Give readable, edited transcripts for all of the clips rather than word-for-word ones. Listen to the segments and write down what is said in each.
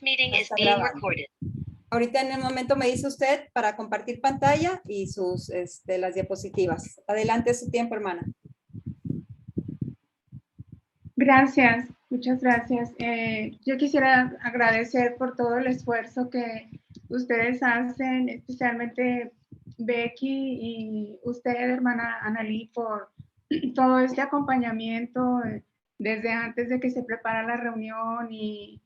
Está grabando. Ahorita en el momento me dice usted para compartir pantalla y sus, las diapositivas. Adelante su tiempo, hermana. Gracias, muchas gracias. Yo quisiera agradecer por todo el esfuerzo que ustedes hacen, especialmente Becky y usted, hermana Analí, por todo este acompañamiento desde antes de que se prepara la reunión y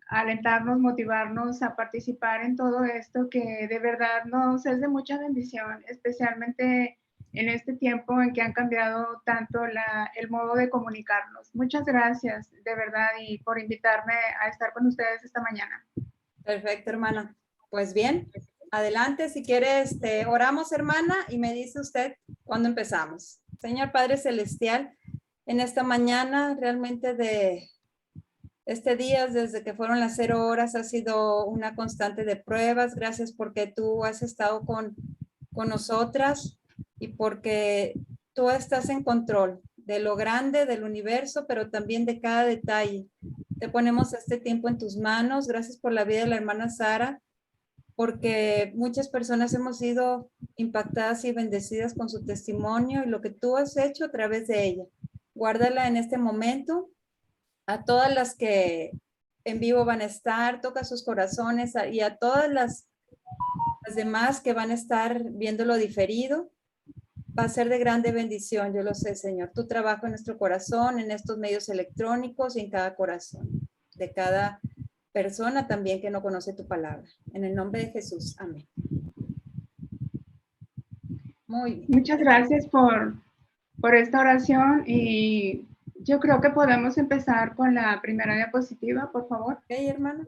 alentarnos, motivarnos a participar en todo esto que de verdad nos es de mucha bendición, especialmente en este tiempo en que han cambiado tanto el modo de comunicarnos. Muchas gracias, de verdad, y por invitarme a estar con ustedes esta mañana. Perfecto, hermana. Pues bien, adelante. Si quiere, oramos, hermana, y me dice usted cuándo empezamos. Señor Padre Celestial, en esta mañana realmente de este día, desde que fueron las 0 horas, ha sido una constante de pruebas. Gracias porque tú has estado con nosotras y porque tú estás en control de lo grande del universo, pero también de cada detalle. Te ponemos este tiempo en tus manos. Gracias por la vida de la hermana Sara, porque muchas personas hemos sido impactadas y bendecidas con su testimonio y lo que tú has hecho a través de ella. Guárdala en este momento. A todas las que en vivo van a estar, toca sus corazones y a todas las demás que van a estar viéndolo diferido, va a ser de grande bendición, yo lo sé, Señor. Tu trabajo en nuestro corazón, en estos medios electrónicos y en cada corazón, de cada persona también que no conoce tu palabra. En el nombre de Jesús, amén. Muy bien. Muchas gracias por esta oración y yo creo que podemos empezar con la primera diapositiva, por favor. Ok, hermana.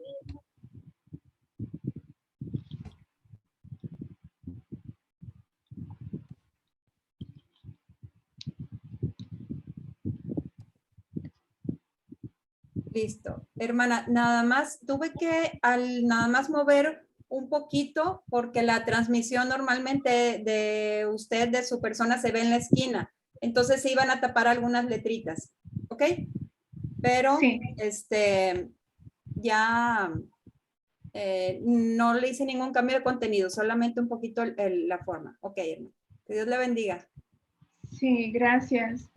Listo. Hermana, nada más tuve que nada más mover un poquito porque la transmisión normalmente de usted, de su persona, se ve en la esquina. Entonces se iban a tapar algunas letritas. ¿Ok? Pero sí. Ya no le hice ningún cambio de contenido, solamente un poquito la forma. Ok, hermano. Que Dios le bendiga. Sí, gracias.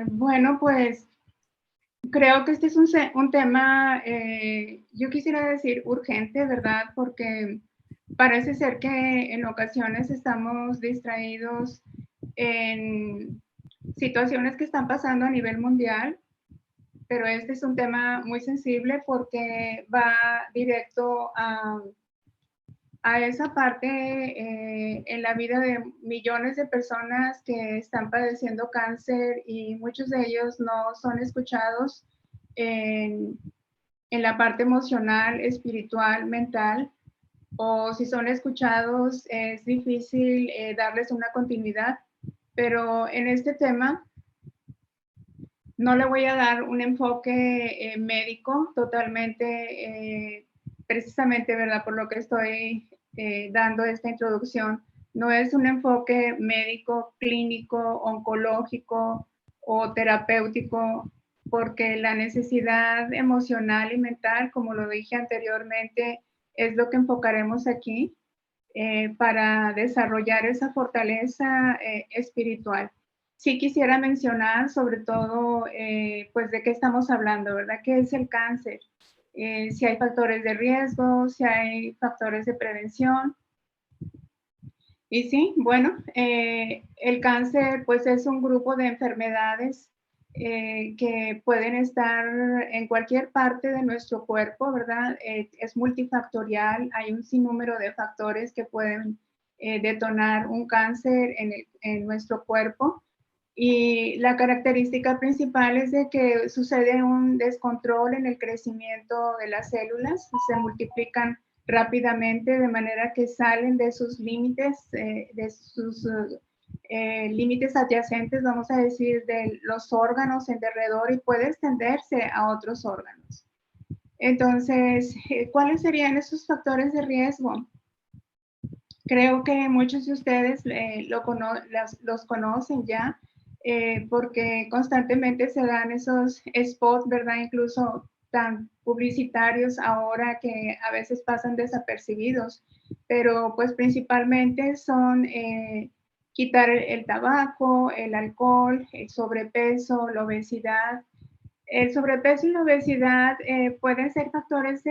Bueno, pues creo que este es un tema, yo quisiera decir urgente, ¿verdad? Porque parece ser que en ocasiones estamos distraídos en situaciones que están pasando a nivel mundial, pero este es un tema muy sensible porque va directo a esa parte en la vida de millones de personas que están padeciendo cáncer y muchos de ellos no son escuchados en la parte emocional, espiritual, mental, o si son escuchados es difícil darles una continuidad, pero en este tema no le voy a dar un enfoque médico totalmente, precisamente, ¿verdad? Por lo que estoy dando esta introducción. No es un enfoque médico, clínico, oncológico o terapéutico, porque la necesidad emocional y mental, como lo dije anteriormente, es lo que enfocaremos aquí para desarrollar esa fortaleza espiritual. Sí quisiera mencionar sobre todo, pues, de qué estamos hablando, ¿verdad? ¿Qué es el cáncer? Si hay factores de riesgo, si hay factores de prevención. Y sí, bueno, el cáncer, pues, es un grupo de enfermedades que pueden estar en cualquier parte de nuestro cuerpo, ¿verdad? Es multifactorial, hay un sinnúmero de factores que pueden detonar un cáncer en nuestro cuerpo. Y la característica principal es de que sucede un descontrol en el crecimiento de las células, se multiplican rápidamente de manera que salen de sus límites, límites adyacentes, vamos a decir, de los órganos en derredor y puede extenderse a otros órganos. Entonces, ¿cuáles serían esos factores de riesgo? Creo que muchos de ustedes los conocen ya, porque constantemente se dan esos spots, ¿verdad? Incluso tan publicitarios ahora que a veces pasan desapercibidos, pero pues principalmente son quitar el tabaco, el alcohol, el sobrepeso, la obesidad. El sobrepeso y la obesidad pueden ser factores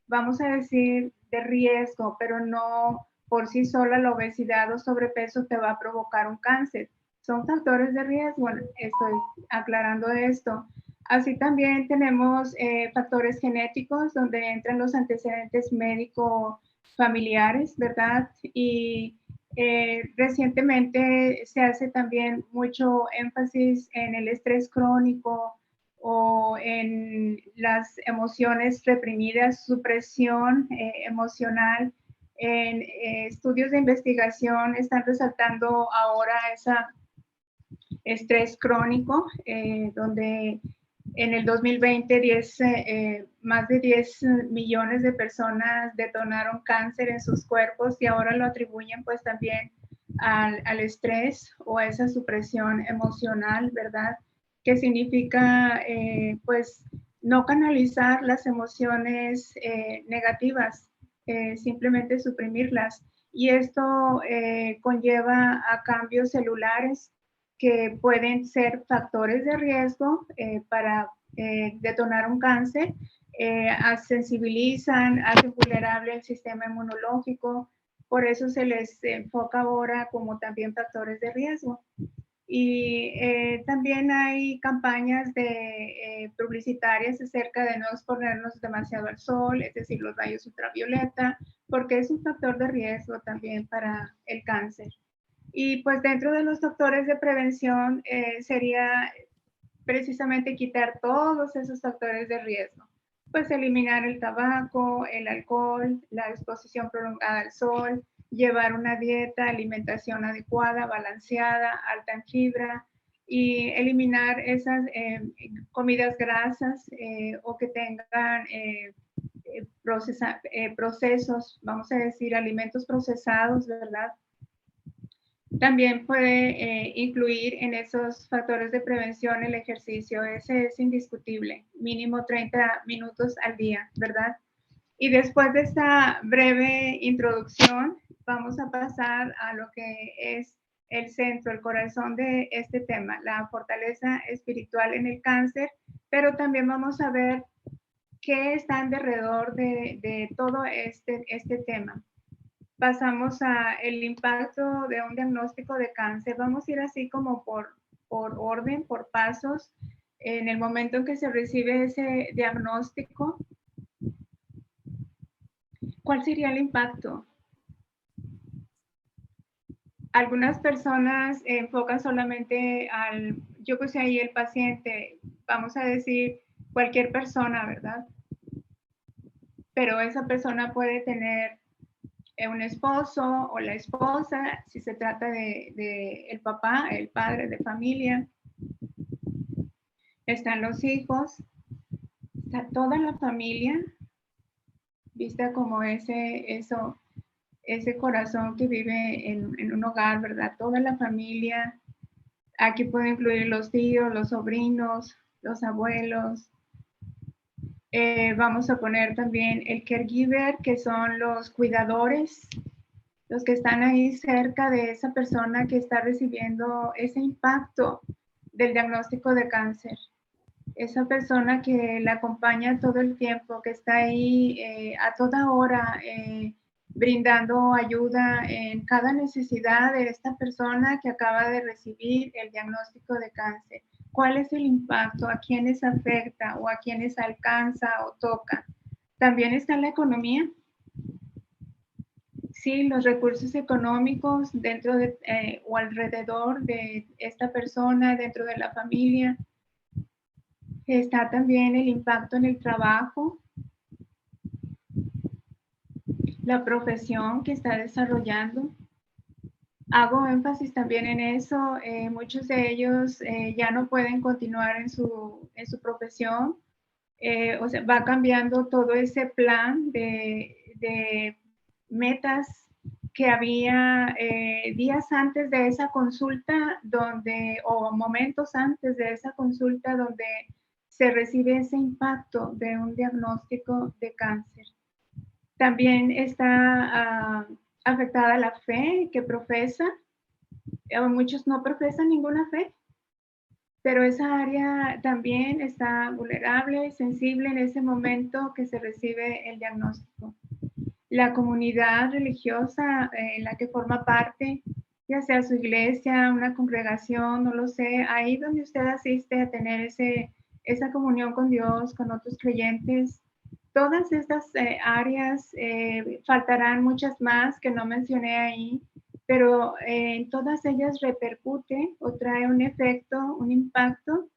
vamos a decir, de riesgo, pero no por sí sola la obesidad o sobrepeso te va a provocar un cáncer. Son factores de riesgo, estoy aclarando esto. Así también tenemos factores genéticos donde entran los antecedentes médicos familiares, ¿verdad? Y recientemente se hace también mucho énfasis en el estrés crónico o en las emociones reprimidas, supresión emocional. En estudios de investigación están resaltando ahora ese estrés crónico, donde en el 2020 más de 10 millones de personas detonaron cáncer en sus cuerpos y ahora lo atribuyen pues también al estrés o a esa supresión emocional, ¿verdad? Que significa pues no canalizar las emociones negativas, simplemente suprimirlas. Y esto conlleva a cambios celulares que pueden ser factores de riesgo para detonar un cáncer, sensibilizan, hacen vulnerable el sistema inmunológico, por eso se les enfoca ahora como también factores de riesgo. Y también hay campañas publicitarias acerca de no exponernos demasiado al sol, es decir, los rayos ultravioleta, porque es un factor de riesgo también para el cáncer. Y pues dentro de los factores de prevención sería precisamente quitar todos esos factores de riesgo. Pues eliminar el tabaco, el alcohol, la exposición prolongada al sol, llevar una dieta, alimentación adecuada, balanceada, alta en fibra y eliminar esas comidas grasas o que tengan procesos, vamos a decir, alimentos procesados, ¿verdad? También puede incluir en esos factores de prevención el ejercicio. Ese es indiscutible, mínimo 30 minutos al día, ¿verdad? Y después de esta breve introducción, vamos a pasar a lo que es el centro, el corazón de este tema, la fortaleza espiritual en el cáncer, pero también vamos a ver qué está alrededor de todo este tema. Pasamos a el impacto de un diagnóstico de cáncer. Vamos a ir así como por orden, por pasos. En el momento en que se recibe ese diagnóstico, ¿cuál sería el impacto? Algunas personas enfocan solamente yo que sé ahí el paciente, vamos a decir cualquier persona, ¿verdad? Pero esa persona puede tener un esposo o la esposa, si se trata de el papá, el padre de familia, están los hijos, está toda la familia, vista como ese corazón que vive en un hogar, ¿verdad? Toda la familia, aquí puede incluir los tíos, los sobrinos, los abuelos. Vamos a poner también el caregiver, que son los cuidadores, los que están ahí cerca de esa persona que está recibiendo ese impacto del diagnóstico de cáncer. Esa persona que la acompaña todo el tiempo, que está ahí a toda hora brindando ayuda en cada necesidad de esta persona que acaba de recibir el diagnóstico de cáncer. ¿Cuál es el impacto? ¿A quiénes afecta o a quiénes alcanza o toca? También está la economía. Sí, los recursos económicos dentro de o alrededor de esta persona, dentro de la familia. Está también el impacto en el trabajo, la profesión que está desarrollando. Hago énfasis también en eso. Muchos de ellos ya no pueden continuar en su profesión. O sea, va cambiando todo ese plan de metas que había días antes de esa consulta o momentos antes de esa consulta donde se recibe ese impacto de un diagnóstico de cáncer. También está afectada la fe que profesa. Muchos no profesan ninguna fe, pero esa área también está vulnerable, sensible en ese momento que se recibe el diagnóstico. La comunidad religiosa en la que forma parte, ya sea su iglesia, una congregación, no lo sé, ahí donde usted asiste a tener esa comunión con Dios, con otros creyentes, todas estas áreas, faltarán muchas más que no mencioné ahí, pero en todas ellas repercute o trae un efecto, un impacto,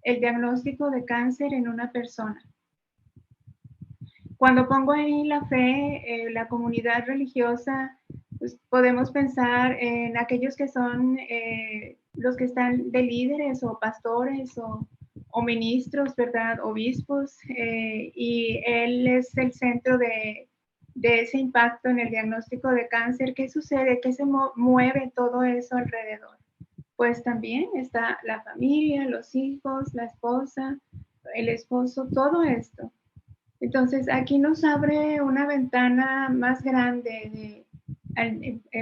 el diagnóstico de cáncer en una persona. Cuando pongo ahí la fe, la comunidad religiosa, pues podemos pensar en aquellos que son los que están de líderes o pastores o ministros, ¿verdad? Obispos, y él es el centro de ese impacto en el diagnóstico de cáncer. ¿Qué sucede? ¿Qué se mueve todo eso alrededor? Pues también está la familia, los hijos, la esposa, el esposo, todo esto. Entonces, aquí nos abre una ventana más grande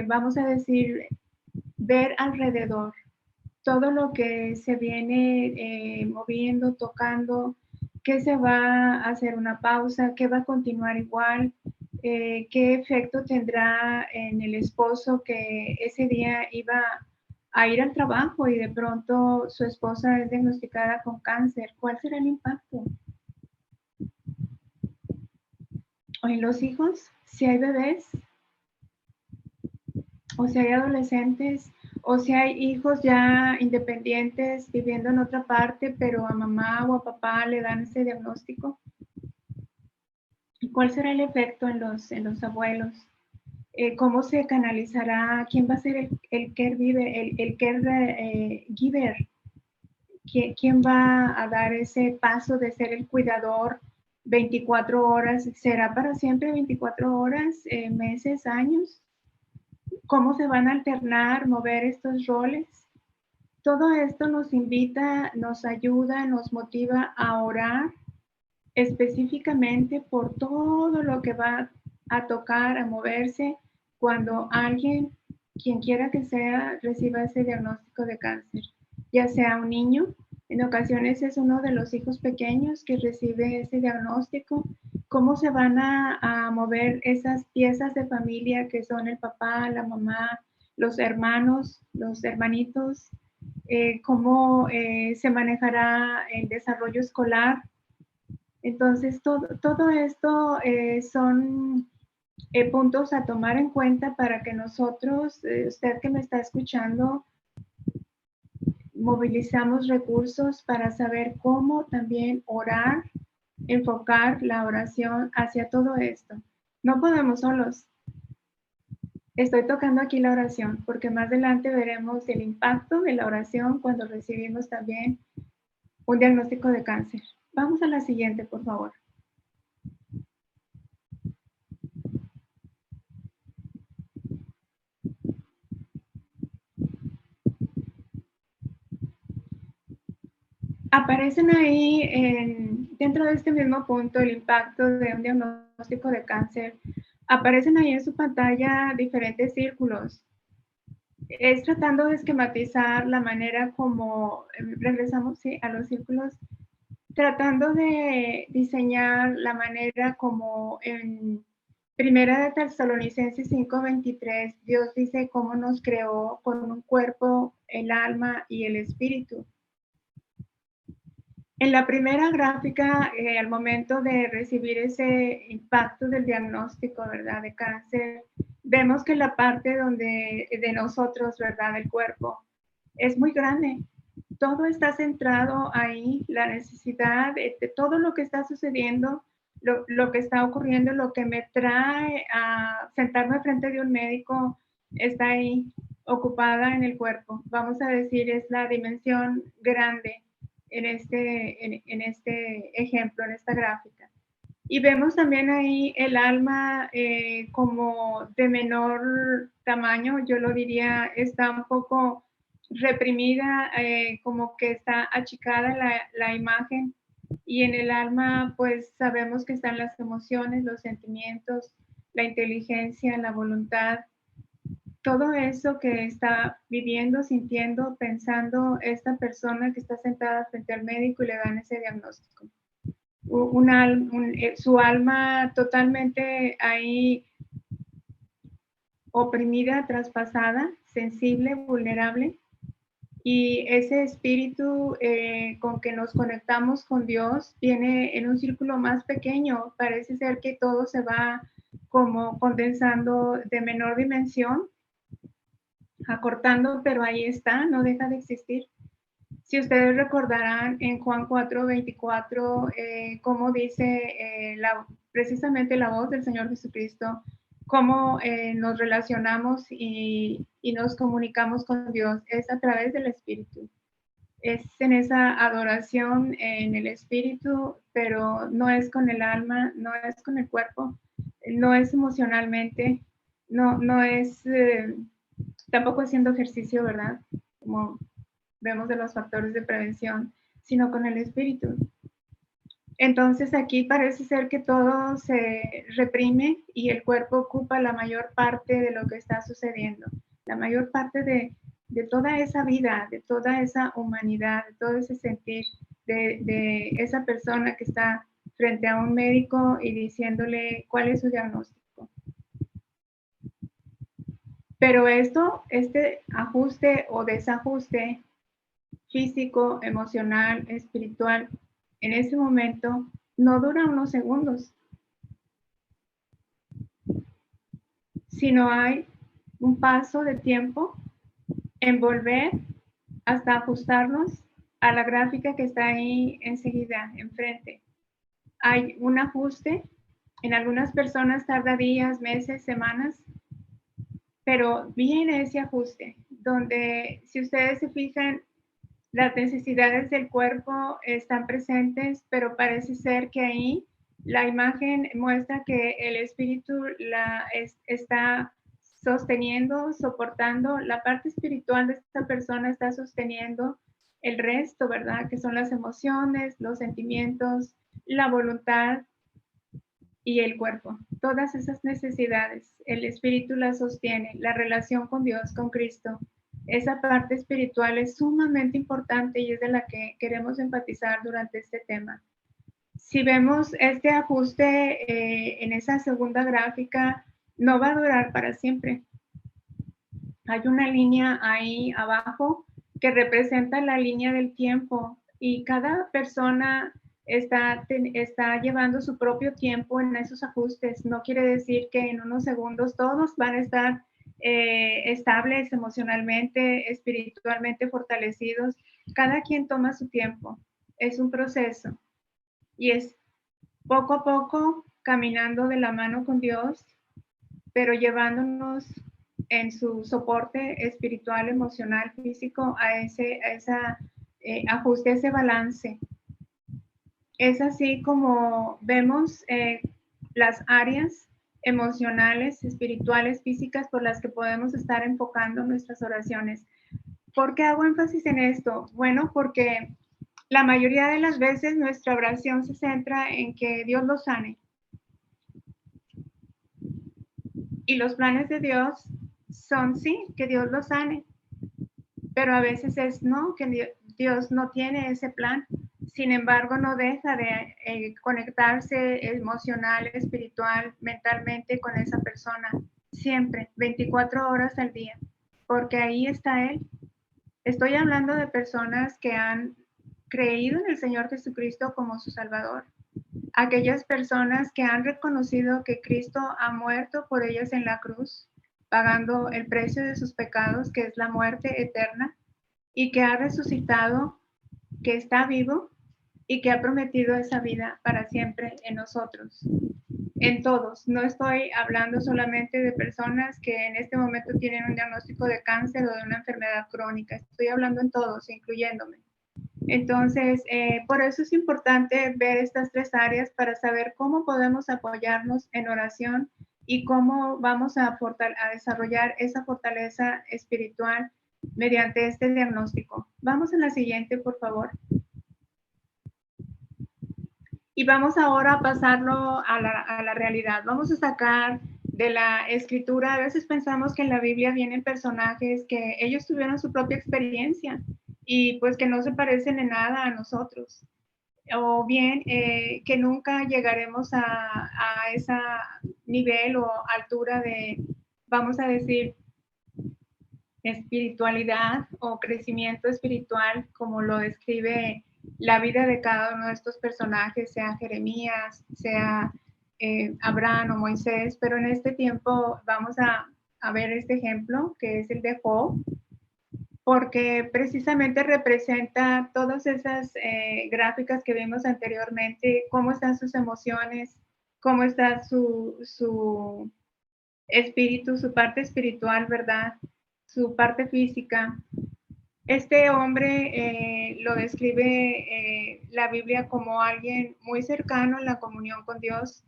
vamos a decir, ver alrededor todo lo que se viene moviendo, tocando, qué se va a hacer una pausa, qué va a continuar igual, qué efecto tendrá en el esposo que ese día iba a ir al trabajo y de pronto su esposa es diagnosticada con cáncer. ¿Cuál será el impacto? O en los hijos, si hay bebés, o si hay adolescentes, o si hay hijos ya independientes viviendo en otra parte, pero a mamá o a papá le dan ese diagnóstico. ¿Y cuál será el efecto en los abuelos? ¿Cómo se canalizará? ¿Quién va a ser el caregiver? Giver? ¿Quién va a dar ese paso de ser el cuidador 24 horas? ¿Será para siempre 24 horas, meses, años? ¿Cómo se van a alternar, mover estos roles? Todo esto nos invita, nos ayuda, nos motiva a orar específicamente por todo lo que va a tocar, a moverse cuando alguien, quien quiera que sea, reciba ese diagnóstico de cáncer, ya sea un niño, en ocasiones es uno de los hijos pequeños que recibe ese diagnóstico, cómo se van a mover esas piezas de familia que son el papá, la mamá, los hermanos, los hermanitos, cómo se manejará el desarrollo escolar. Entonces, todo esto son puntos a tomar en cuenta para que nosotros, usted que me está escuchando, movilizamos recursos para saber cómo también orar, enfocar la oración hacia todo esto. No podemos solos. Estoy tocando aquí la oración porque más adelante veremos el impacto de la oración cuando recibimos también un diagnóstico de cáncer. Vamos a la siguiente, por favor. Aparecen ahí, dentro de este mismo punto, el impacto de un diagnóstico de cáncer. Aparecen ahí en su pantalla diferentes círculos. Es tratando de esquematizar la manera como, regresamos ¿sí? a los círculos, tratando de diseñar la manera como en Primera de Tesalonicenses 5:23, Dios dice cómo nos creó con un cuerpo, el alma y el espíritu. En la primera gráfica, al momento de recibir ese impacto del diagnóstico, ¿verdad?, de cáncer, vemos que la parte donde de nosotros, ¿verdad?, del cuerpo, es muy grande. Todo está centrado ahí, la necesidad de todo lo que está sucediendo, lo que está ocurriendo, lo que me trae a sentarme frente de un médico, está ahí, ocupada en el cuerpo. Vamos a decir, es la dimensión grande en este ejemplo, en esta gráfica. Y vemos también ahí el alma como de menor tamaño, yo lo diría, está un poco reprimida, como que está achicada la imagen. Y en el alma, pues sabemos que están las emociones, los sentimientos, la inteligencia, la voluntad, todo eso que está viviendo, sintiendo, pensando esta persona que está sentada frente al médico y le dan ese diagnóstico. Su alma totalmente ahí oprimida, traspasada, sensible, vulnerable. Y ese espíritu con que nos conectamos con Dios viene en un círculo más pequeño. Parece ser que todo se va como condensando de menor dimensión, acortando, pero ahí está, no deja de existir. Si ustedes recordarán en Juan 4:24, cómo dice precisamente la voz del Señor Jesucristo, cómo nos relacionamos y nos comunicamos con Dios, es a través del Espíritu. Es en esa adoración en el Espíritu, pero no es con el alma, no es con el cuerpo, no es emocionalmente, no es tampoco haciendo ejercicio, ¿verdad? Como vemos de los factores de prevención, sino con el espíritu. Entonces aquí parece ser que todo se reprime y el cuerpo ocupa la mayor parte de lo que está sucediendo, la mayor parte de toda esa vida, de toda esa humanidad, de todo ese sentir de esa persona que está frente a un médico y diciéndole cuál es su diagnóstico. Pero este ajuste o desajuste físico, emocional, espiritual, en ese momento no dura unos segundos, sino hay un paso de tiempo en volver hasta ajustarnos a la gráfica que está ahí enseguida, enfrente. Hay un ajuste, en algunas personas tarda días, meses, semanas, pero viene ese ajuste, donde si ustedes se fijan, las necesidades del cuerpo están presentes, pero parece ser que ahí la imagen muestra que el espíritu está sosteniendo, soportando, la parte espiritual de esta persona está sosteniendo el resto, ¿verdad? Que son las emociones, los sentimientos, la voluntad y el cuerpo. Todas esas necesidades, el espíritu las sostiene, la relación con Dios, con Cristo. Esa parte espiritual es sumamente importante y es de la que queremos enfatizar durante este tema. Si vemos este ajuste en esa segunda gráfica, no va a durar para siempre. Hay una línea ahí abajo que representa la línea del tiempo y cada persona está llevando su propio tiempo en esos ajustes. No quiere decir que en unos segundos todos van a estar estables emocionalmente, espiritualmente fortalecidos. Cada quien toma su tiempo. Es un proceso y es poco a poco caminando de la mano con Dios, pero llevándonos en su soporte espiritual, emocional, físico a ese ajuste, ese balance. Es así como vemos las áreas emocionales, espirituales, físicas por las que podemos estar enfocando nuestras oraciones. ¿Por qué hago énfasis en esto? Bueno, porque la mayoría de las veces nuestra oración se centra en que Dios lo sane. Y los planes de Dios son sí, que Dios lo sane, pero a veces es no, que Dios no tiene ese plan. Sin embargo, no deja de conectarse emocional, espiritual, mentalmente con esa persona, siempre, 24 horas al día, porque ahí está Él. Estoy hablando de personas que han creído en el Señor Jesucristo como su Salvador. Aquellas personas que han reconocido que Cristo ha muerto por ellas en la cruz, pagando el precio de sus pecados, que es la muerte eterna, y que ha resucitado, que está vivo y que ha prometido esa vida para siempre en nosotros, en todos. No estoy hablando solamente de personas que en este momento tienen un diagnóstico de cáncer o de una enfermedad crónica, estoy hablando en todos, incluyéndome. Entonces, por eso es importante ver estas tres áreas para saber cómo podemos apoyarnos en oración y cómo vamos a desarrollar esa fortaleza espiritual mediante este diagnóstico. Vamos a la siguiente, por favor. Y vamos ahora a pasarlo a la realidad. Vamos a sacar de la escritura, a veces pensamos que en la Biblia vienen personajes que ellos tuvieron su propia experiencia y pues que no se parecen en nada a nosotros. O bien que nunca llegaremos a ese nivel o altura de, vamos a decir, espiritualidad o crecimiento espiritual, como lo describe la vida de cada uno de estos personajes, sea Jeremías, sea Abraham o Moisés, pero en este tiempo vamos a ver este ejemplo, que es el de Job, porque precisamente representa todas esas gráficas que vimos anteriormente, cómo están sus emociones, cómo está su espíritu, su parte espiritual, ¿verdad? Su parte física. Este hombre lo describe la Biblia como alguien muy cercano en la comunión con Dios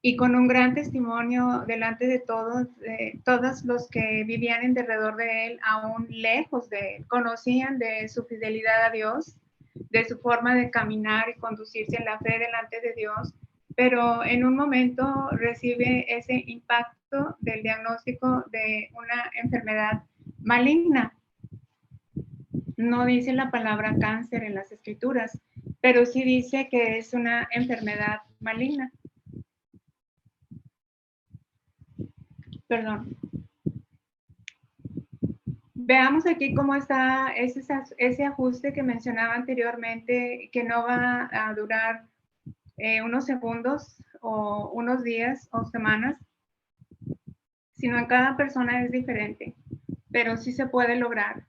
y con un gran testimonio delante de todos los que vivían en derredor de él, aún lejos de él, conocían de su fidelidad a Dios, de su forma de caminar y conducirse en la fe delante de Dios, pero en un momento recibe ese impacto del diagnóstico de una enfermedad maligna. No dice la palabra cáncer en las escrituras, pero sí dice que es una enfermedad maligna. Perdón. Veamos aquí cómo está ese ajuste que mencionaba anteriormente, que no va a durar unos segundos o unos días o semanas, sino en cada persona es diferente, pero sí se puede lograr.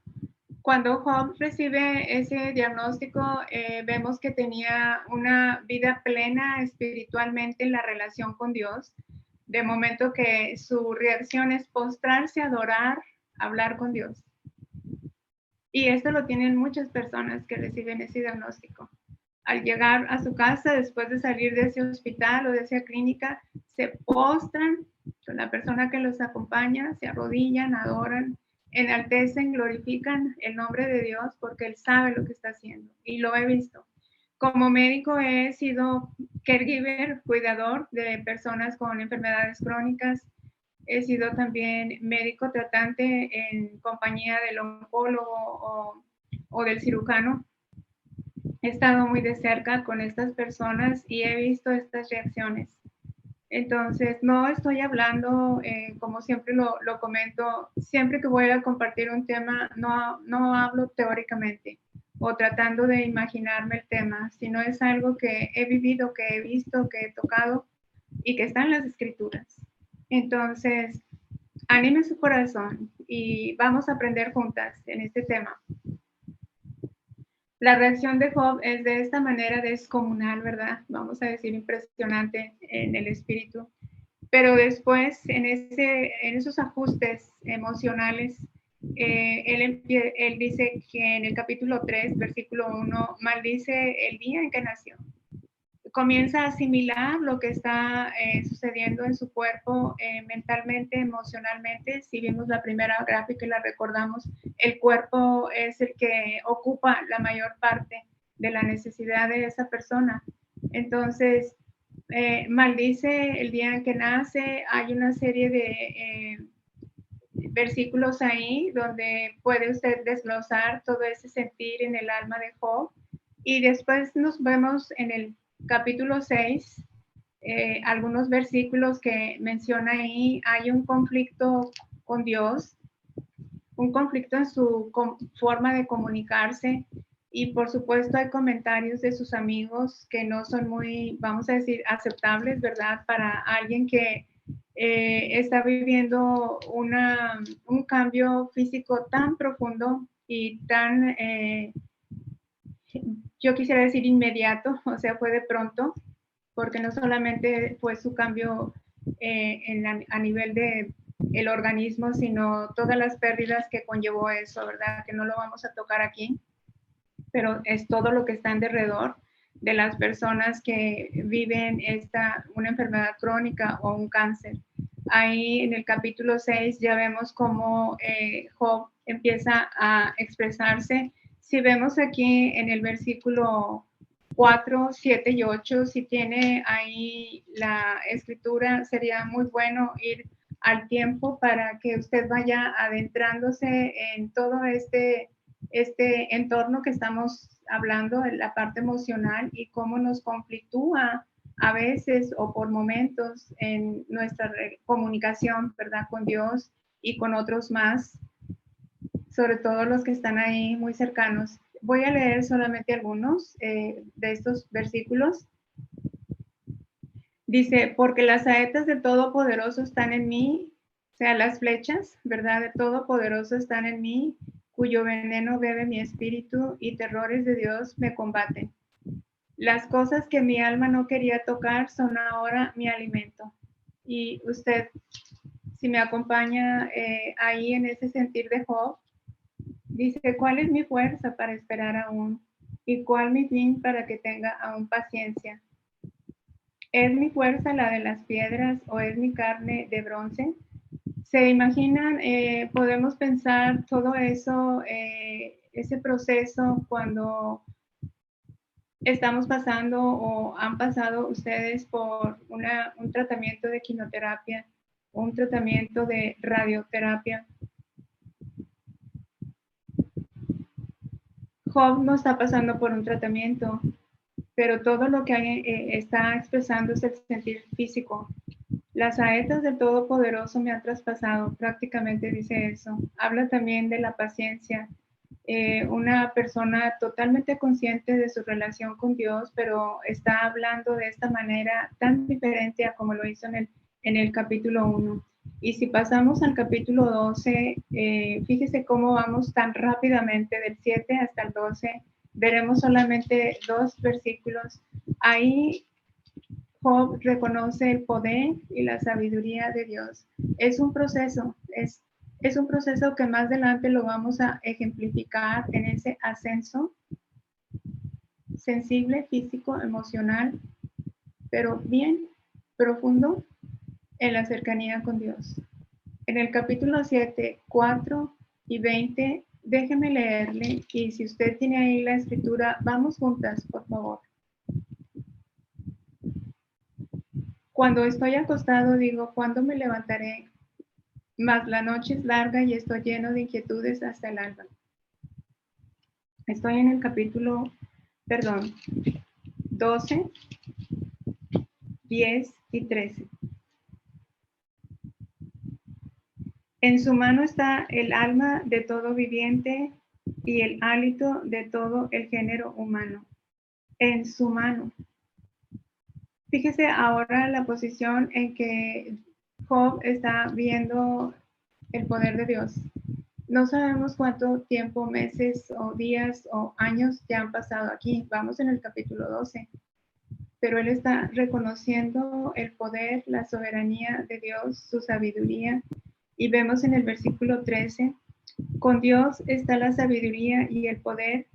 Cuando Job recibe ese diagnóstico, vemos que tenía una vida plena espiritualmente en la relación con Dios, de momento que su reacción es postrarse, adorar, hablar con Dios. Y esto lo tienen muchas personas que reciben ese diagnóstico. Al llegar a su casa, después de salir de ese hospital o de esa clínica, se postran con la persona que los acompaña, se arrodillan, adoran, enaltecen, glorifican el nombre de Dios porque Él sabe lo que está haciendo. Y lo he visto. Como médico he sido caregiver, cuidador de personas con enfermedades crónicas. He sido también médico tratante en compañía del oncólogo o del cirujano. He estado muy de cerca con estas personas y he visto estas reacciones. Entonces, no estoy hablando, como siempre lo comento, siempre que voy a compartir un tema, no hablo teóricamente o tratando de imaginarme el tema, sino es algo que he vivido, que he visto, que he tocado y que está en las escrituras. Entonces, anime su corazón y vamos a aprender juntas en este tema. La reacción de Job es de esta manera descomunal, ¿verdad? Vamos a decir impresionante en el espíritu. Pero después, en esos ajustes emocionales, él dice que en el capítulo 3, versículo 1, maldice el día en que nació. Comienza a asimilar lo que está sucediendo en su cuerpo mentalmente, emocionalmente. Si vimos la primera gráfica y la recordamos, el cuerpo es el que ocupa la mayor parte de la necesidad de esa persona. Entonces, maldice el día en que nace. Hay una serie de versículos ahí donde puede usted desglosar todo ese sentir en el alma de Job. Y después nos vemos en el capítulo 6, algunos versículos que menciona ahí. Hay un conflicto con Dios, un conflicto en su forma de comunicarse, y por supuesto hay comentarios de sus amigos que no son muy, vamos a decir, aceptables, ¿verdad? Para alguien que está viviendo un cambio físico tan profundo y tan, yo quisiera decir inmediato, o sea, fue de pronto, porque no solamente fue su cambio a nivel de el organismo, sino todas las pérdidas que conllevó eso, ¿verdad? Que no lo vamos a tocar aquí, pero es todo lo que está en derredor de las personas que viven una enfermedad crónica o un cáncer. Ahí en el capítulo 6 ya vemos cómo Job empieza a expresarse. Si vemos aquí en el versículo 4, 7 y 8. Si tiene ahí la escritura, sería muy bueno ir al tiempo para que usted vaya adentrándose en todo este entorno que estamos hablando, en la parte emocional y cómo nos conflictúa a veces o por momentos en nuestra comunicación, ¿verdad? Con Dios y con otros más, sobre todo los que están ahí muy cercanos. Voy a leer solamente algunos de estos versículos. Dice, porque las saetas del Todopoderoso están en mí, o sea, las flechas, ¿verdad? Del Todopoderoso están en mí, cuyo veneno bebe mi espíritu y terrores de Dios me combaten. Las cosas que mi alma no quería tocar son ahora mi alimento. Y usted, si me acompaña ahí en ese sentir de Job, dice, ¿cuál es mi fuerza para esperar aún? ¿Y cuál mi fin para que tenga aún paciencia? ¿Es mi fuerza la de las piedras o es mi carne de bronce? ¿Se imaginan? Podemos pensar todo eso, ese proceso cuando estamos pasando o han pasado ustedes por un tratamiento de quimioterapia, un tratamiento de radioterapia. Job no está pasando por un tratamiento, pero todo lo que está expresando es el sentir físico. Las saetas del Todopoderoso me han traspasado, prácticamente dice eso. Habla también de la paciencia. Una persona totalmente consciente de su relación con Dios, pero está hablando de esta manera tan diferente a como lo hizo en el capítulo 1. Y si pasamos al capítulo 12, fíjese cómo vamos tan rápidamente del 7 hasta el 12. Veremos solamente 2 versículos. Ahí Job reconoce el poder y la sabiduría de Dios. Es un proceso, es un proceso que más adelante lo vamos a ejemplificar en ese ascenso sensible, físico, emocional, pero bien profundo en la cercanía con Dios. En el capítulo 7, 4 y 20, déjeme leerle y si usted tiene ahí la escritura, vamos juntas, por favor. Cuando estoy acostado digo, ¿cuándo me levantaré? Mas la noche es larga y estoy lleno de inquietudes hasta el alba. Estoy en el capítulo, 12, 10 y 13. En su mano está el alma de todo viviente y el hálito de todo el género humano. En su mano. Fíjese ahora la posición en que Job está viendo el poder de Dios. No sabemos cuánto tiempo, meses o días o años ya han pasado aquí. Vamos en el capítulo 12. Pero él está reconociendo el poder, la soberanía de Dios, su sabiduría. Y vemos en el versículo 13, con Dios está la sabiduría y el poder.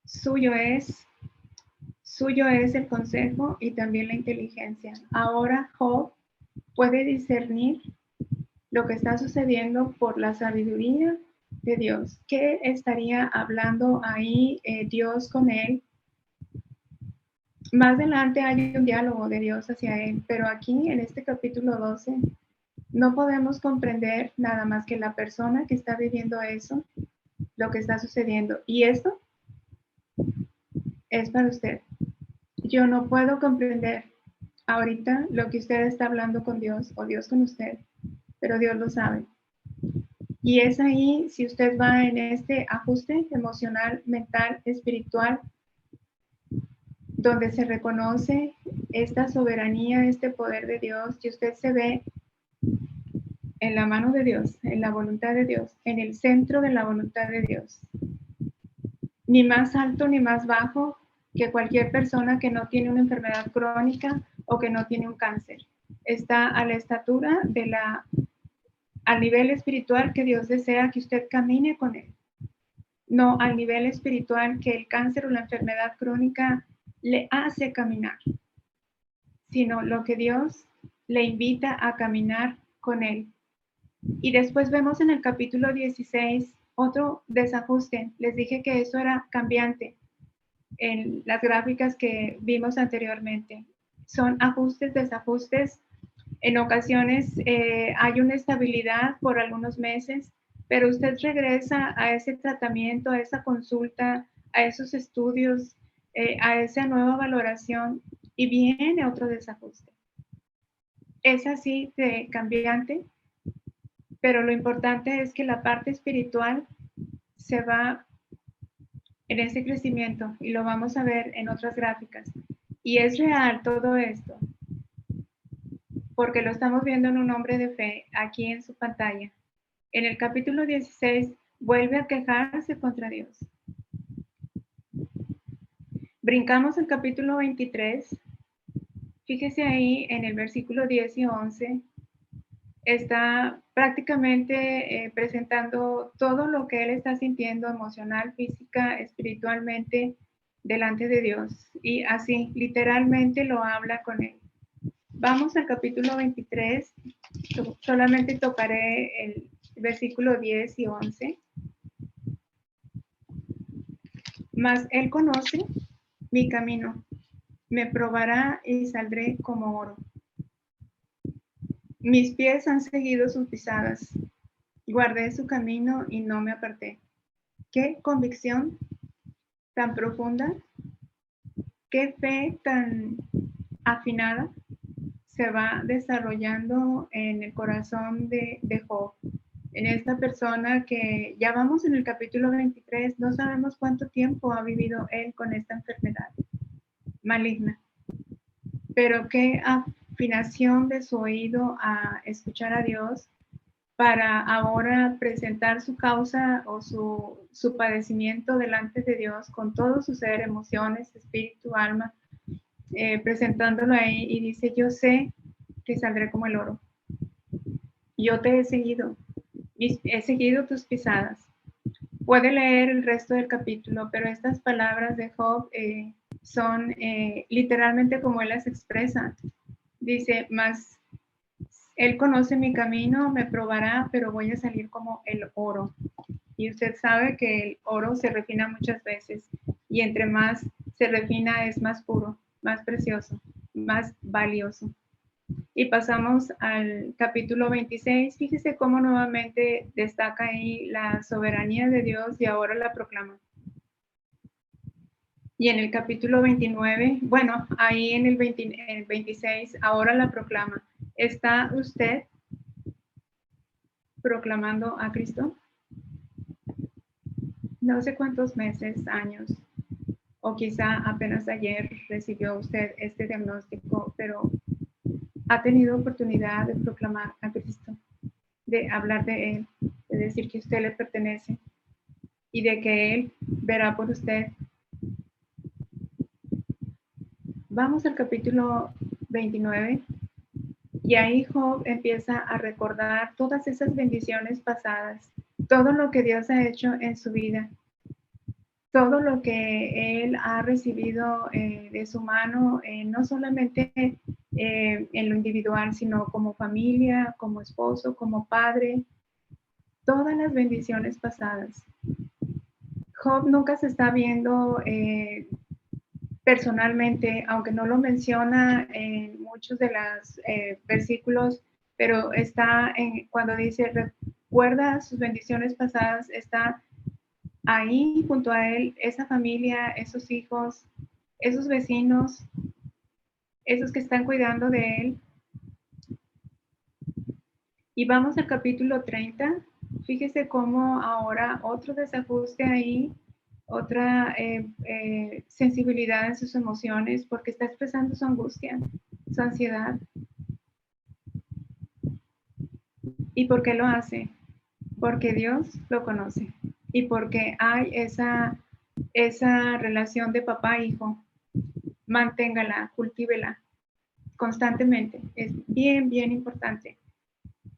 Suyo es el consejo y también la inteligencia. Ahora Job puede discernir lo que está sucediendo por la sabiduría de Dios. ¿Qué estaría hablando ahí Dios con él? Más adelante hay un diálogo de Dios hacia él, pero aquí en este capítulo 12 no podemos comprender nada más que la persona que está viviendo eso, lo que está sucediendo. Y esto es para usted. Yo no puedo comprender ahorita lo que usted está hablando con Dios o Dios con usted, pero Dios lo sabe. Y es ahí, si usted va en este ajuste emocional, mental, espiritual, donde se reconoce esta soberanía, este poder de Dios, y usted se ve en la mano de Dios, en la voluntad de Dios, en el centro de la voluntad de Dios. Ni más alto ni más bajo que cualquier persona que no tiene una enfermedad crónica o que no tiene un cáncer. Está a la estatura al nivel espiritual que Dios desea que usted camine con él. No al nivel espiritual que el cáncer o la enfermedad crónica le hace caminar, sino lo que Dios le invita a caminar con él. Y después vemos en el capítulo 16 otro desajuste. Les dije que eso era cambiante. en las gráficas que vimos anteriormente. Son ajustes, desajustes. En ocasiones hay una estabilidad por algunos meses, pero usted regresa a ese tratamiento, a esa consulta, a esos estudios, a esa nueva valoración y viene otro desajuste. Es así de cambiante, pero lo importante es que la parte espiritual se va en ese crecimiento y lo vamos a ver en otras gráficas. Y es real todo esto, porque lo estamos viendo en un hombre de fe aquí en su pantalla. En el capítulo 16 vuelve a quejarse contra Dios. Brincamos al capítulo 23. Fíjese ahí en el versículo 10 y 11. Está prácticamente presentando todo lo que él está sintiendo emocional, física, espiritualmente delante de Dios. Y así, literalmente lo habla con él. Vamos al capítulo 23. Solamente tocaré el versículo 10 y 11. Mas él conoce mi camino, me probará y saldré como oro. Mis pies han seguido sus pisadas, guardé su camino y no me aparté. Qué convicción tan profunda, qué fe tan afinada se va desarrollando en el corazón de Job, en esta persona que ya vamos en el capítulo 23, no sabemos cuánto tiempo ha vivido él con esta enfermedad maligna, pero qué afinación de su oído a escuchar a Dios para ahora presentar su causa o su padecimiento delante de Dios con todo su ser, emociones, espíritu, alma, presentándolo ahí y dice, yo sé que saldré como el oro. Yo te he seguido tus pisadas. Puede leer el resto del capítulo, pero estas palabras de Job son literalmente como él las expresa. Dice, mas él conoce mi camino, me probará, pero voy a salir como el oro. Y usted sabe que el oro se refina muchas veces y entre más se refina es más puro, más precioso, más valioso. Y pasamos al capítulo 26. Fíjese cómo nuevamente destaca ahí la soberanía de Dios y ahora la proclama. Y en el capítulo 29, bueno, ahí en el 26, ahora la proclama. ¿Está usted proclamando a Cristo? No sé cuántos meses, años, o quizá apenas ayer recibió usted este diagnóstico, pero ha tenido oportunidad de proclamar a Cristo, de hablar de Él, de decir que usted le pertenece y de que Él verá por usted. Vamos al capítulo 29 y ahí Job empieza a recordar todas esas bendiciones pasadas, todo lo que Dios ha hecho en su vida, todo lo que él ha recibido de su mano, no solamente en lo individual, sino como familia, como esposo, como padre, todas las bendiciones pasadas. Job nunca se está viendo personalmente, aunque no lo menciona en muchos de los versículos, pero está cuando dice, recuerda sus bendiciones pasadas, está ahí junto a él, esa familia, esos hijos, esos vecinos, esos que están cuidando de él. Y vamos al capítulo 30. Fíjese cómo ahora otro desajuste ahí, otra sensibilidad en sus emociones, porque está expresando su angustia, su ansiedad. ¿Y por qué lo hace? Porque Dios lo conoce y porque hay esa relación de papá-hijo. Manténgala, cultívela constantemente. Es bien, bien importante.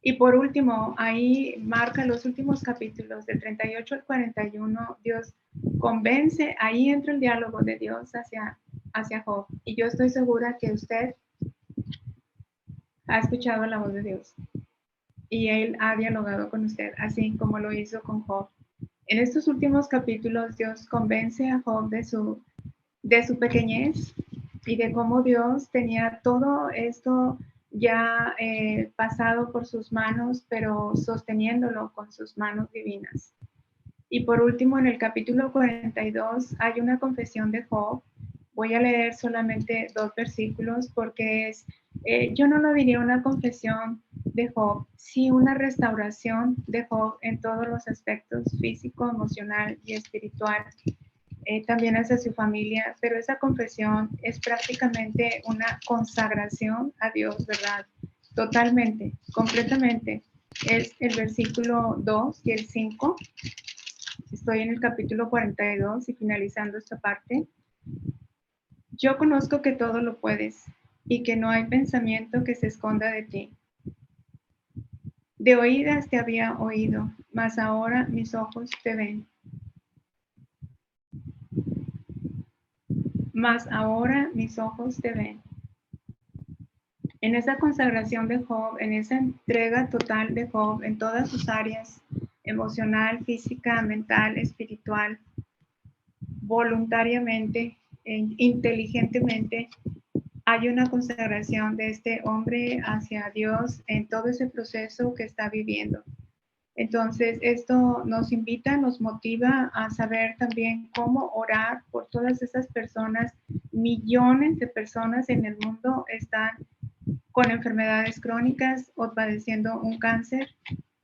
Y por último, ahí marca los últimos capítulos, del 38 al 41, Dios convence, ahí entra el diálogo de Dios hacia Job. Y yo estoy segura que usted ha escuchado la voz de Dios y Él ha dialogado con usted, así como lo hizo con Job. En estos últimos capítulos, Dios convence a Job de su pequeñez y de cómo Dios tenía todo esto ya pasado por sus manos, pero sosteniéndolo con sus manos divinas. Y por último, en el capítulo 42 hay una confesión de Job. Voy a leer solamente 2 versículos porque yo no lo diría una confesión de Job, sí una restauración de Job en todos los aspectos, físico, emocional y espiritual, también hacia su familia, pero esa confesión es prácticamente una consagración a Dios, ¿verdad? Totalmente, completamente. Es el versículo 2 y el 5. Estoy en el capítulo 42 y finalizando esta parte. Yo conozco que todo lo puedes y que no hay pensamiento que se esconda de ti. De oídas te había oído, mas ahora mis ojos te ven. Mas ahora mis ojos te ven. En esa consagración de Job, en esa entrega total de Job en todas sus áreas, emocional, física, mental, espiritual, voluntariamente, inteligentemente, hay una consagración de este hombre hacia Dios en todo ese proceso que está viviendo. Entonces, esto nos invita, nos motiva a saber también cómo orar por todas esas personas. Millones de personas en el mundo están con enfermedades crónicas o padeciendo un cáncer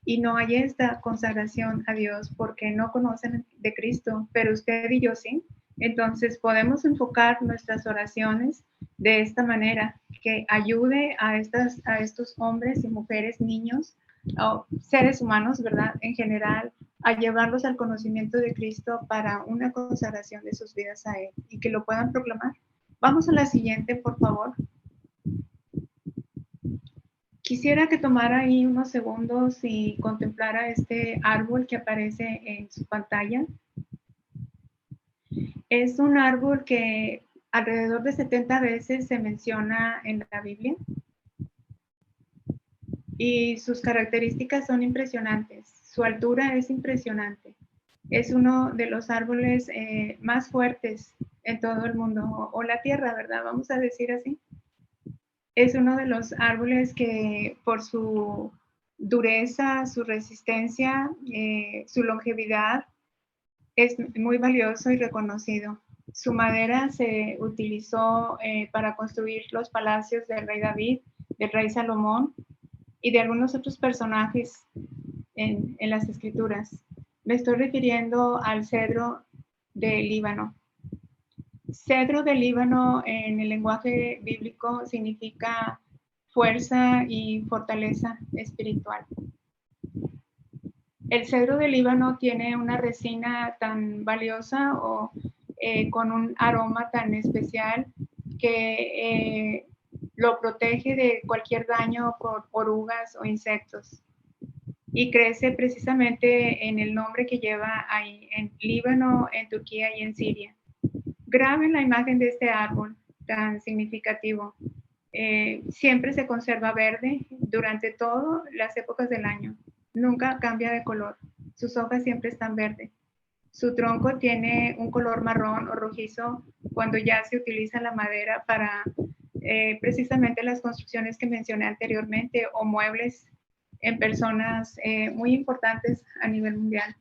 y no hay esta consagración a Dios porque no conocen de Cristo, pero usted y yo sí. Entonces podemos enfocar nuestras oraciones de esta manera, que ayude a estos hombres y mujeres, niños, o seres humanos, ¿verdad? En general, a llevarlos al conocimiento de Cristo para una consagración de sus vidas a Él y que lo puedan proclamar. Vamos a la siguiente, por favor. Quisiera que tomara ahí unos segundos y contemplara este árbol que aparece en su pantalla. Es un árbol que alrededor de 70 veces se menciona en la Biblia y sus características son impresionantes. Su altura es impresionante. Es uno de los árboles más fuertes en todo el mundo, o la tierra, ¿verdad? Vamos a decir así. Es uno de los árboles que por su dureza, su resistencia, su longevidad, es muy valioso y reconocido. Su madera se utilizó para construir los palacios del rey David, del rey Salomón y de algunos otros personajes en las escrituras. Me estoy refiriendo al cedro del Líbano. Cedro del Líbano en el lenguaje bíblico significa fuerza y fortaleza espiritual. El cedro del Líbano tiene una resina tan valiosa o con un aroma tan especial que lo protege de cualquier daño por orugas o insectos. Y crece precisamente en el nombre que lleva ahí, en Líbano, en Turquía y en Siria. Graben la imagen de este árbol tan significativo. Siempre se conserva verde durante todas las épocas del año. Nunca cambia de color. Sus hojas siempre están verdes. Su tronco tiene un color marrón o rojizo cuando ya se utiliza la madera para precisamente las construcciones que mencioné anteriormente o muebles en personas muy importantes a nivel mundial.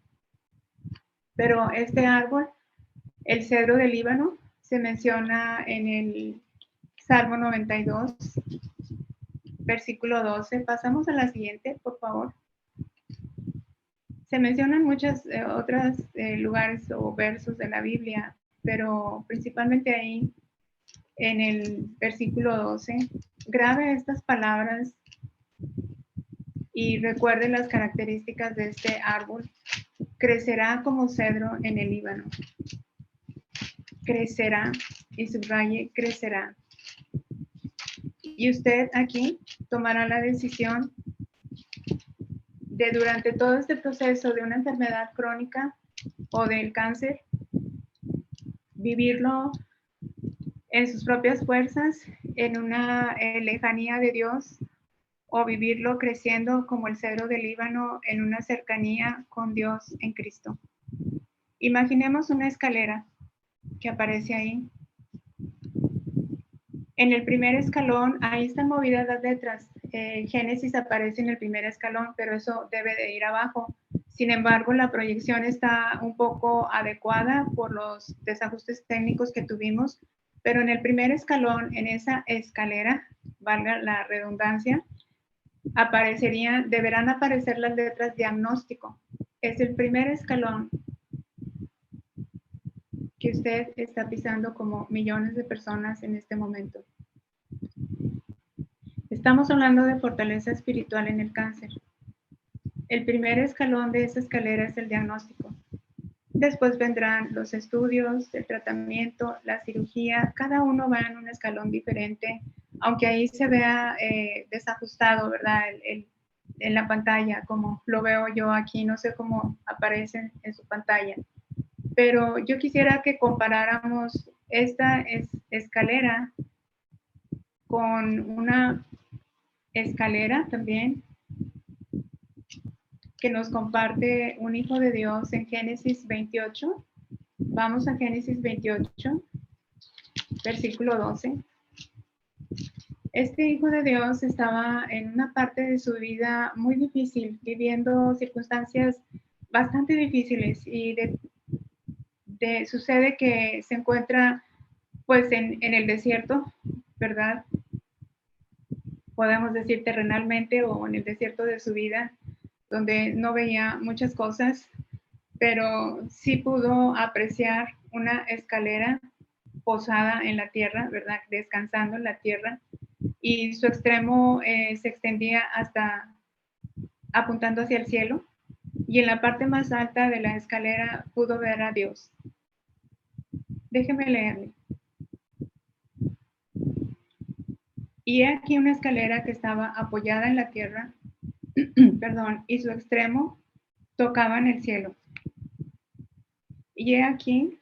Pero este árbol, el cedro del Líbano, se menciona en el Salmo 92, versículo 12. Pasamos a la siguiente, por favor. Se mencionan muchos otros lugares o versos de la Biblia, pero principalmente ahí en el versículo 12. Grabe estas palabras y recuerde las características de este árbol. Crecerá como cedro en el Líbano. Crecerá, y subraye, crecerá. Y usted aquí tomará la decisión de durante todo este proceso de una enfermedad crónica o del cáncer, vivirlo en sus propias fuerzas, en una lejanía de Dios, o vivirlo creciendo como el cedro del Líbano en una cercanía con Dios en Cristo. Imaginemos una escalera que aparece ahí En el primer escalón, ahí están movidas las letras. Génesis aparece en el primer escalón, pero eso debe de ir abajo. Sin embargo, la proyección está un poco adecuada por los desajustes técnicos que tuvimos, pero en el primer escalón, en esa escalera, valga la redundancia, deberán aparecer las letras diagnóstico. Es el primer escalón que usted está pisando como millones de personas en este momento. Estamos hablando de fortaleza espiritual en el cáncer. El primer escalón de esa escalera es el diagnóstico. Después vendrán los estudios, el tratamiento, la cirugía. Cada uno va en un escalón diferente, aunque ahí se vea desajustado, ¿verdad? En la pantalla, como lo veo yo aquí, no sé cómo aparecen en su pantalla. Pero yo quisiera que comparáramos esta escalera con una escalera también que nos comparte un hijo de Dios en Génesis 28. Vamos a Génesis 28, versículo 12. Este hijo de Dios estaba en una parte de su vida muy difícil, viviendo circunstancias bastante difíciles y sucede que se encuentra pues en el desierto, ¿verdad? Podemos decir terrenalmente o en el desierto de su vida, donde no veía muchas cosas, pero sí pudo apreciar una escalera posada en la tierra, ¿verdad? Descansando en la tierra, y su extremo se extendía hasta apuntando hacia el cielo, y en la parte más alta de la escalera pudo ver a Dios. Déjeme leerle. Y he aquí una escalera que estaba apoyada en la tierra, perdón, y su extremo tocaba en el cielo. Y he aquí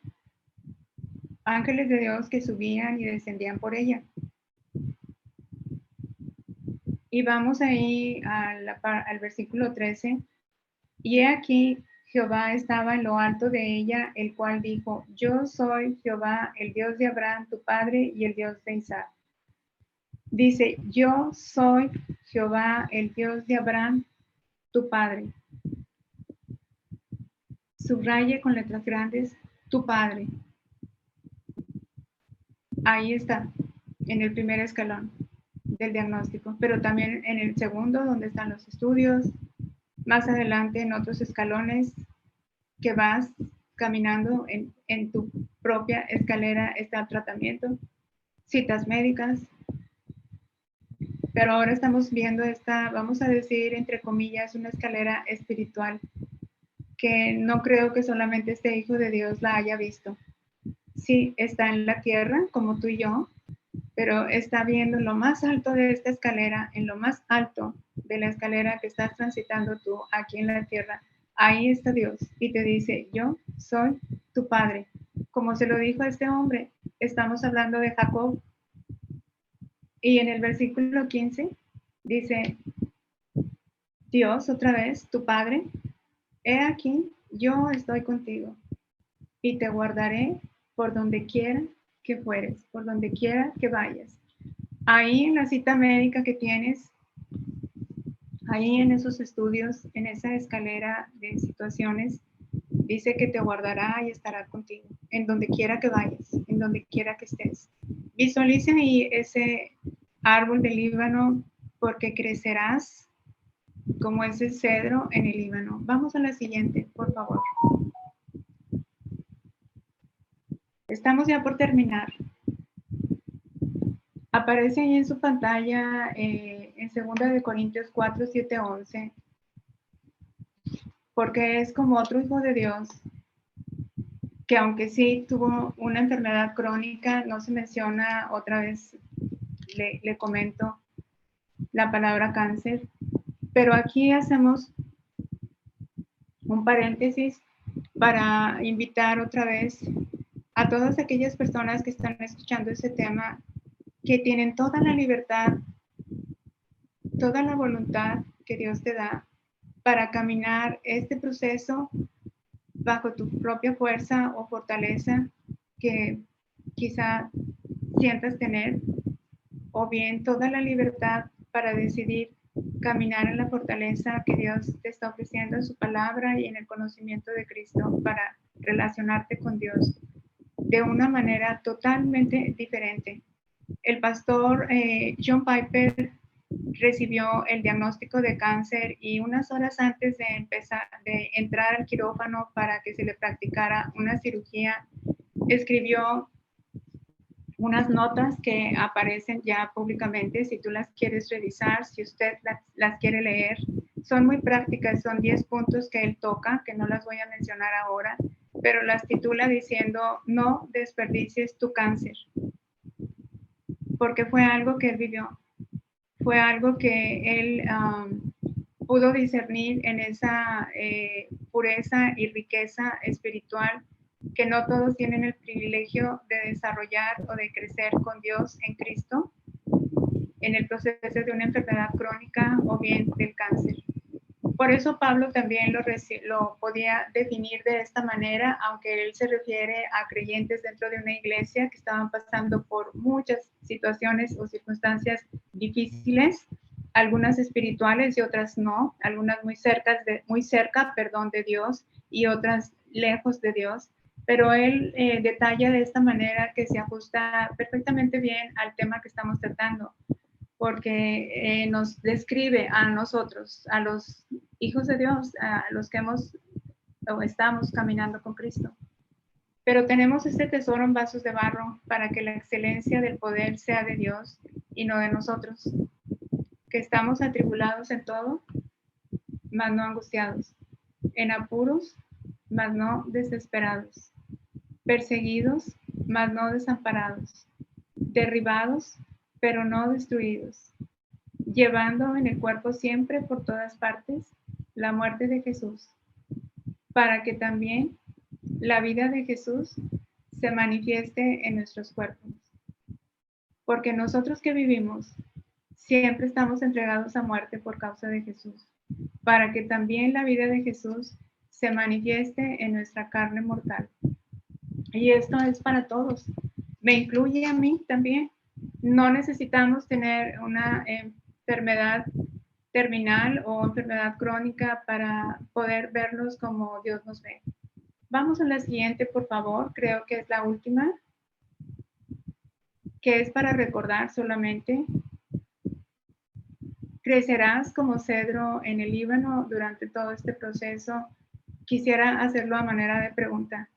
ángeles de Dios que subían y descendían por ella. Y vamos ahí al versículo 13. Y he aquí Jehová estaba en lo alto de ella, el cual dijo, yo soy Jehová, el Dios de Abraham, tu padre, y el Dios de Isaac. Dice, yo soy Jehová, el Dios de Abraham, tu padre. Subraye con letras grandes, tu padre. Ahí está, en el primer escalón del diagnóstico, pero también en el segundo, donde están los estudios, más adelante en otros escalones que vas caminando en tu propia escalera está el tratamiento, citas médicas, pero ahora estamos viendo esta, vamos a decir, entre comillas, una escalera espiritual que no creo que solamente este hijo de Dios la haya visto. Sí, está en la tierra, como tú y yo, pero está viendo lo más alto de esta escalera, en lo más alto de la escalera que estás transitando tú aquí en la tierra. Ahí está Dios y te dice, yo soy tu padre. Como se lo dijo a este hombre, estamos hablando de Jacob. Y en el versículo 15 dice, Dios, otra vez, tu padre, he aquí, yo estoy contigo y te guardaré por donde quiera que fueres, por donde quiera que vayas. Ahí en la cita médica que tienes, ahí en esos estudios, en esa escalera de situaciones, dice que te guardará y estará contigo, en donde quiera que vayas, en donde quiera que estés. Visualice ahí ese árbol del Líbano, porque crecerás como ese cedro en el Líbano. Vamos a la siguiente, por favor. Estamos ya por terminar. Aparece ahí en su pantalla en 2 Corintios 4, 7, 11, porque es como otro hijo de Dios, que aunque sí tuvo una enfermedad crónica, no se menciona, otra vez le comento la palabra cáncer, pero aquí hacemos un paréntesis para invitar otra vez a todas aquellas personas que están escuchando este tema, que tienen toda la libertad, toda la voluntad que Dios te da para caminar este proceso bajo tu propia fuerza o fortaleza que quizá sientas tener, o bien toda la libertad para decidir caminar en la fortaleza que Dios te está ofreciendo en su palabra y en el conocimiento de Cristo para relacionarte con Dios de una manera totalmente diferente. El pastor John Piper recibió el diagnóstico de cáncer y unas horas antes de entrar al quirófano para que se le practicara una cirugía, escribió unas notas que aparecen ya públicamente, si tú las quieres revisar, si usted las quiere leer. Son muy prácticas, son 10 puntos que él toca, que no las voy a mencionar ahora, pero las titula diciendo, no desperdicies tu cáncer, porque fue algo que él vivió, fue algo que él pudo discernir en esa pureza y riqueza espiritual que no todos tienen el privilegio de desarrollar o de crecer con Dios en Cristo en el proceso de una enfermedad crónica o bien del cáncer. Por eso Pablo también lo podía definir de esta manera, aunque él se refiere a creyentes dentro de una iglesia que estaban pasando por muchas situaciones o circunstancias difíciles, algunas espirituales y otras no, algunas muy cerca de Dios y otras lejos de Dios. Pero él detalla de esta manera que se ajusta perfectamente bien al tema que estamos tratando, porque nos describe a nosotros, a los hijos de Dios, a los que hemos o estamos caminando con Cristo. Pero tenemos este tesoro en vasos de barro para que la excelencia del poder sea de Dios y no de nosotros, que estamos atribulados en todo, mas no angustiados, en apuros, mas no desesperados, perseguidos, mas no desamparados, derribados, pero no destruidos, llevando en el cuerpo siempre por todas partes la muerte de Jesús, para que también la vida de Jesús se manifieste en nuestros cuerpos. Porque nosotros que vivimos, siempre estamos entregados a muerte por causa de Jesús, para que también la vida de Jesús se manifieste en nuestra carne mortal. Y esto es para todos, me incluye a mí también. No necesitamos tener una enfermedad terminal o enfermedad crónica para poder vernos como Dios nos ve. Vamos a la siguiente, por favor. Creo que es la última, que es para recordar solamente. Crecerás como cedro en el Líbano durante todo este proceso. Quisiera hacerlo a manera de pregunta.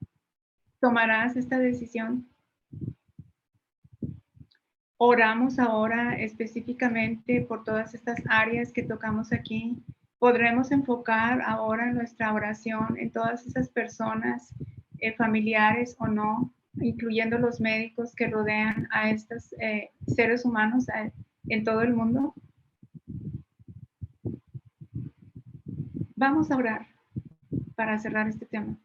¿Tomarás esta decisión? Oramos ahora específicamente por todas estas áreas que tocamos aquí. Podremos enfocar ahora nuestra oración en todas esas personas, familiares o no, incluyendo los médicos que rodean a estos seres humanos en todo el mundo. Vamos a orar para cerrar este tema.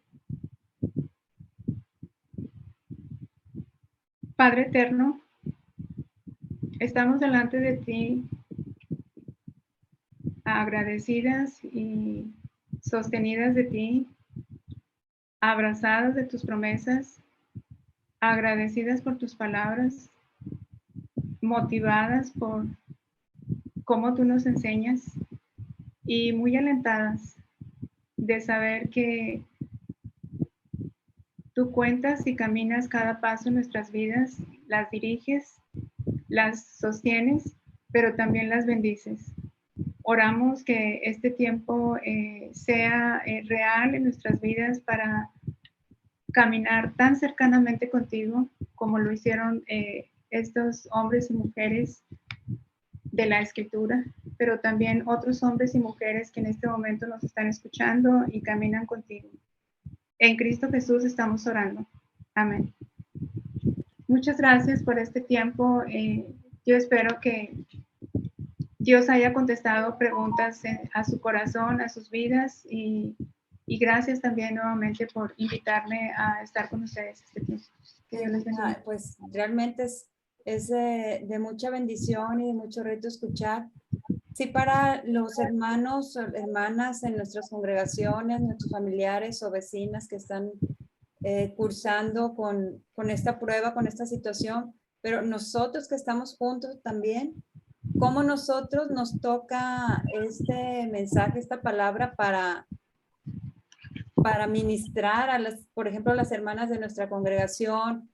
Padre eterno, estamos delante de ti, agradecidas y sostenidas de ti, abrazadas de tus promesas, agradecidas por tus palabras, motivadas por cómo tú nos enseñas y muy alentadas de saber que tú cuentas y caminas cada paso en nuestras vidas, las diriges, las sostienes, pero también las bendices. Oramos que este tiempo sea real en nuestras vidas para caminar tan cercanamente contigo como lo hicieron estos hombres y mujeres de la Escritura, pero también otros hombres y mujeres que en este momento nos están escuchando y caminan contigo. En Cristo Jesús estamos orando. Amén. Muchas gracias por este tiempo. Yo espero que Dios haya contestado preguntas a su corazón, a sus vidas y gracias también nuevamente por invitarme a estar con ustedes este tiempo. Que Dios les bendiga. Pues realmente es de mucha bendición y de mucho reto escuchar. Sí, para los hermanos o hermanas en nuestras congregaciones, nuestros familiares o vecinas que están cursando con esta prueba, con esta situación, pero nosotros que estamos juntos también, cómo nosotros nos toca este mensaje, esta palabra para ministrar a las, por ejemplo, a las hermanas de nuestra congregación,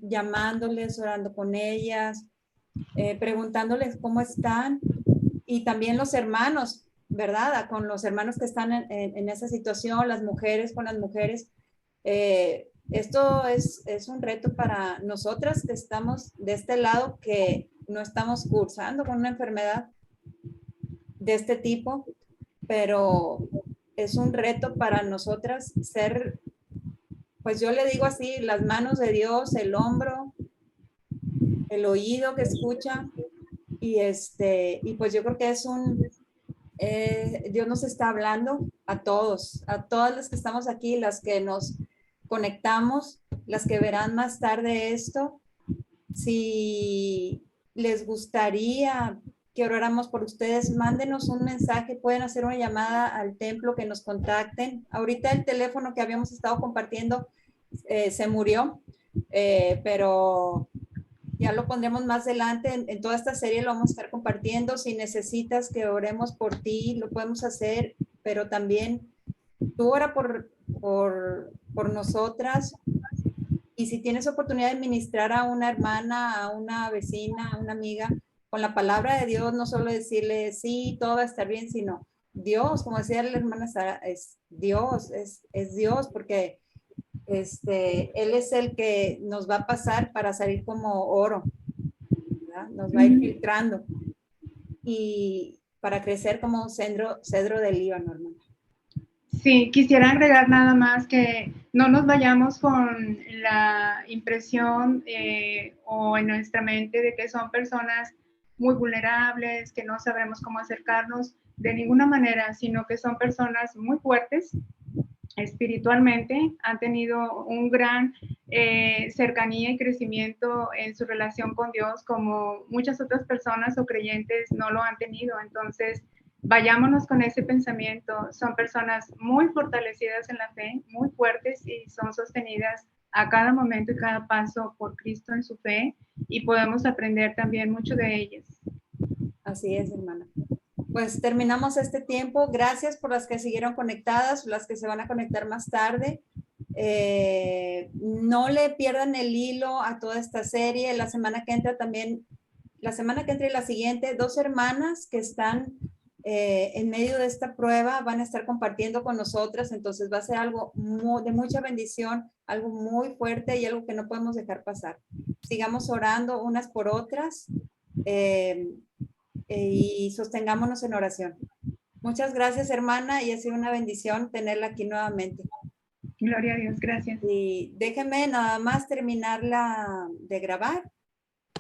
llamándoles, orando con ellas, preguntándoles cómo están, y también los hermanos, ¿verdad? Con los hermanos que están en esa situación, las mujeres con las mujeres. Esto es un reto para nosotras que estamos de este lado, que no estamos cursando con una enfermedad de este tipo, pero es un reto para nosotras ser, pues yo le digo así, las manos de Dios, el hombro, el oído que escucha, y pues yo creo que Dios nos está hablando a todos, a todas las que estamos aquí, las que nos conectamos, las que verán más tarde esto. Si les gustaría que oráramos por ustedes, mándenos un mensaje, pueden hacer una llamada al templo, que nos contacten. Ahorita el teléfono que habíamos estado compartiendo se murió, pero ya lo pondremos más adelante. En toda esta serie lo vamos a estar compartiendo. Si necesitas que oremos por ti, lo podemos hacer, pero también tú ora por nosotras. Y si tienes oportunidad de ministrar a una hermana, a una vecina, a una amiga, con la palabra de Dios, no solo decirle, sí, todo va a estar bien, sino Dios, como decía la hermana Sara, es Dios, es Dios, porque Él es el que nos va a pasar para salir como oro, ¿verdad? Nos va a ir filtrando y para crecer como un cedro del Líbano, hermana. Sí, quisiera agregar nada más que no nos vayamos con la impresión o en nuestra mente de que son personas muy vulnerables, que no sabremos cómo acercarnos de ninguna manera, sino que son personas muy fuertes espiritualmente, han tenido un gran cercanía y crecimiento en su relación con Dios, como muchas otras personas o creyentes no lo han tenido. Entonces, vayámonos con ese pensamiento. Son personas muy fortalecidas en la fe, muy fuertes, y son sostenidas a cada momento y cada paso por Cristo en su fe, y podemos aprender también mucho de ellas. Así es, hermana. Pues terminamos este tiempo. Gracias por las que siguieron conectadas, las que se van a conectar más tarde. No le pierdan el hilo a toda esta serie. La semana que entra también, la semana que entra y la siguiente, 2 hermanas que están en medio de esta prueba van a estar compartiendo con nosotras. Entonces va a ser algo de mucha bendición, algo muy fuerte y algo que no podemos dejar pasar. Sigamos orando unas por otras. Y sostengámonos en oración. Muchas gracias, hermana, y ha sido una bendición tenerla aquí nuevamente. Gloria a Dios, gracias. Y déjenme nada más terminarla de grabar